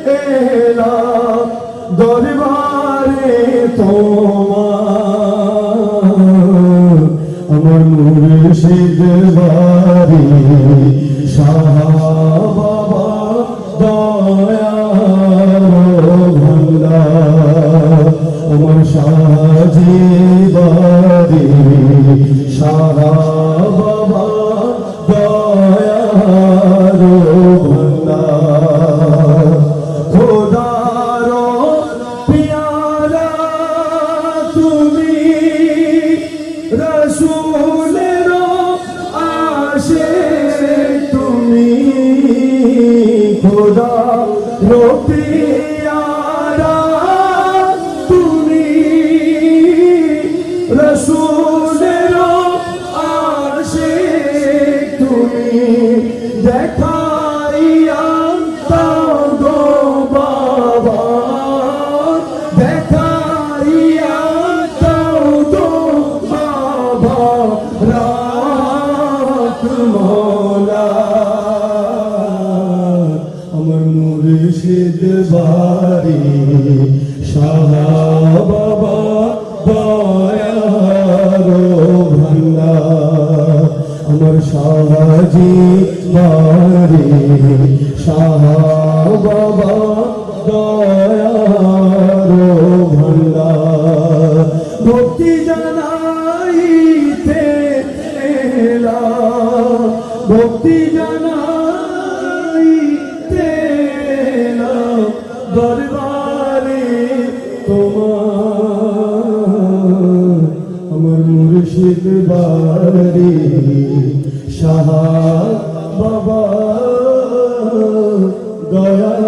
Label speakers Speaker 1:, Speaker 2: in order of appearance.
Speaker 1: এলাম দরবারে তোমার, আমার মুর্শিদ বাড়ি শাহ বাবা দয়ার ভান্ডার, আমার শাহজি বাড়ি শাহ বাবা দয়ার ভান্ডার। খোদার পিয়ারা তুমি, রসুলের আশিক তুমি, খোদার পিয়ারা তুমি, রসুলের আশিক তুমি, দেখাইয়া দাও গো বাবা, দেখাইয়া দাও গো বাবা রাত মৌলা, আমার মুর্শিদ বাড়ি শাহ বাবা দয়ার ভান্ডার, আমার শাহজি বাড়ি শাহ বাবা দয়ার ভান্ডার। ভক্তি জানাইতে এলাম, ভক্তি জানাইতে এলাম দরবারে তোমার, আমার মুর্শিদ বাড়ি শাহ বাবা দয়ার